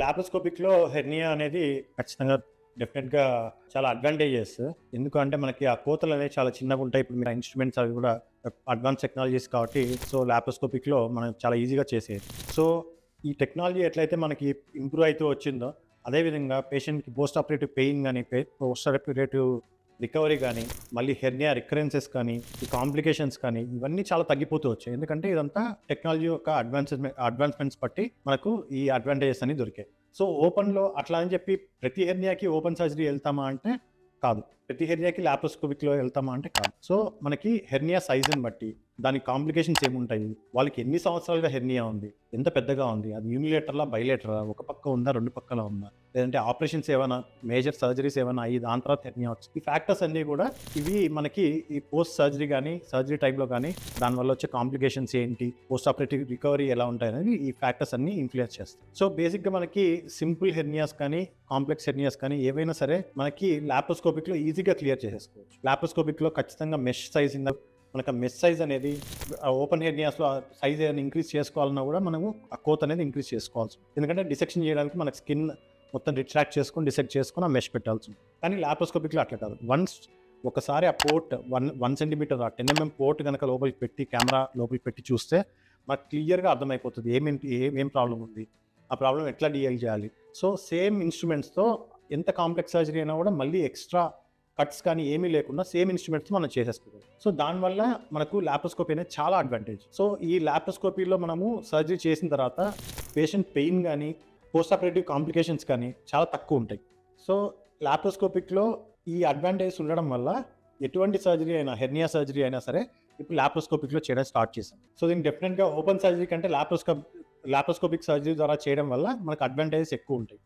లాప్రోస్కోపిక్‌లో hernia అనేది ఖచ్చితంగా డెఫినిట్‌గా చాలా అడ్వాంటేజెస్. ఎందుకంటే మనకి ఆ కోతలనేవి చాలా చిన్నగుంటాయి. ఇప్పుడు మీరు ఇన్‌స్ట్రుమెంట్స్ అవి కూడా అడ్వాన్స్ టెక్నాలజీస్ కాబట్టి లాప్రోస్కోపిక్‌లో మనం చాలా ఈజీగా చేసేయొచ్చు. సో, ఈ టెక్నాలజీ ఎట్లయితే మనకి ఇంప్రూవ్ అయితూ వచ్చిందో, అదే విధంగా పేషెంట్‌కి పోస్ట్ ఆపరేటివ్ పెయిన్ గాని, పోస్ట్ ఆపరేటివ్ రికవరీ గాని, మళ్ళీ హెర్నియా రికరెన్సెస్ కానీ, ఈ కాంప్లికేషన్స్ కానీ ఇవన్నీ చాలా తగ్గిపోతూ వచ్చాయి. ఎందుకంటే ఇదంతా టెక్నాలజీ యొక్క అడ్వాన్స్‌మెంట్స్ బట్టి మనకు ఈ అడ్వాంటేజెస్ అన్ని దొరికాయి. సో, ఓపెన్‌లో అట్లా అని చెప్పి ప్రతి హెర్నియాకి ఓపెన్ సర్జరీ ఎళ్తామా అంటే కాదు. ప్రతి హెర్నియాకి లాప్రోస్కోపిక్‌లో ఎళ్తామా అంటే కాదు. సో, మనకి హెర్నియా సైజ్‌ని బట్టి, దాని కాంప్లికేషన్స్ ఏముంటాయి, వాళ్ళకి ఎన్ని సంవత్సరాలుగా హెర్నియా ఉంది, ఎంత పెద్దగా ఉంది, అది యూనిలేటరలా, బైలేటరలా, ఒక పక్క ఉందా, 2 పక్కల ఉందా, లేదంటే ఆపరేషన్స్ ఏమైనా మేజర్ సర్జరీస్ ఏమైనా అయ్యి దాని తర్వాత హెర్నియా వచ్చింది. ఈ ఫ్యాక్టర్స్ అన్నీ కూడా ఇవి మనకి ఈ పోస్ట్ సర్జరీ గానీ, సర్జరీ టైంలో గానీ దానివల్ల వచ్చే కాంప్లికేషన్స్ ఏంటి, పోస్ట్ ఆపరేటివ్ రికవరీ ఎలా ఉంటాయనేది ఈ ఫ్యాక్టర్స్ అన్నీ ఇన్‌ఫ్లుయెన్స్ చేస్తాయి. సో, బేసిక్‌గా మనకి సింపుల్ హెర్నియాస్ కానీ, కాంప్లెక్స్ హెర్నియాస్ కానీ ఏవైనా సరే మనకి లాప్రోస్కోపిక్‌లో ఈజీగా క్లియర్ చేసేసుకోవచ్చు. లాప్రోస్కోపిక్‌లో ఖచ్చితంగా మెష్ సైజ్ మనకు ఆ మెష్ సైజ్ అనేది ఓపెన్ హెర్నియాస్‌లో సైజ్ ఏమైనా ఇంక్రీజ్ చేసుకోవాలన్నా కూడా మనము ఆ కోత్ అనేది ఇంక్రీజ్ చేసుకోవాల్సి ఉంటుంది. ఎందుకంటే డిసెక్షన్ చేయడానికి మనకు స్కిన్ మొత్తం రిట్రాక్ట్ చేసుకొని, డిసెక్ట్ చేసుకొని ఆ మెష్ పెట్టాల్సి ఉంటుంది. కానీ లాప్రోస్కోపిక్‌లో అట్లా కాదు. ఒకసారి ఆ పోర్ట్ 1 సెంటీమీటర్ 10 ఎంఎం పోర్ట్ గనక లోపలికి పెట్టి, కెమెరా లోపలికి పెట్టి చూస్తే మనకు క్లియర్‌గా అర్థమైపోతుంది. ఏం ప్రాబ్లమ్ ఉంది, ఆ ప్రాబ్లమ్ ఎట్లా డీల్ చేయాలి. సో, సేమ్ ఇన్‌స్ట్రుమెంట్స్‌తో ఎంత కాంప్లెక్స్ సర్జరీ అయినా కూడా మళ్ళీ ఎక్స్‌ట్రా కట్స్ కానీ ఏమీ లేకుండా సేమ్ ఇన్‌స్ట్రుమెంట్స్‌తో మనం చేసేసుకోగలం. సో, దానివల్ల మనకు లాప్రోస్కోపీ అనేది చాలా అడ్వాంటేజ్. సో, ఈ లాప్రోస్కోపీలో మనము సర్జరీ చేసిన తర్వాత పేషెంట్ పెయిన్ గానీ, పోస్ట్ ఆపరేటివ్ కాంప్లికేషన్స్ కానీ చాలా తక్కువుంటాయి. సో, లాప్రోస్కోపిక్‌లో ఈ అడ్వాంటేజెస్ ఉండడం వల్ల ఎటువంటి సర్జరీ అయినా, హెర్నియా సర్జరీ అయినా సరే ఇప్పుడు లాప్రోస్కోపిక్‌లో చేయడం స్టార్ట్ చేశాం. సో, దీనికి డెఫినిట్‌గా ఓపెన్ సర్జరీ కంటే లాప్రోస్కోపిక్ సర్జరీ ద్వారా చేయడం వల్ల మనకు అడ్వాంటేజెస్ ఎక్కువుంటాయి.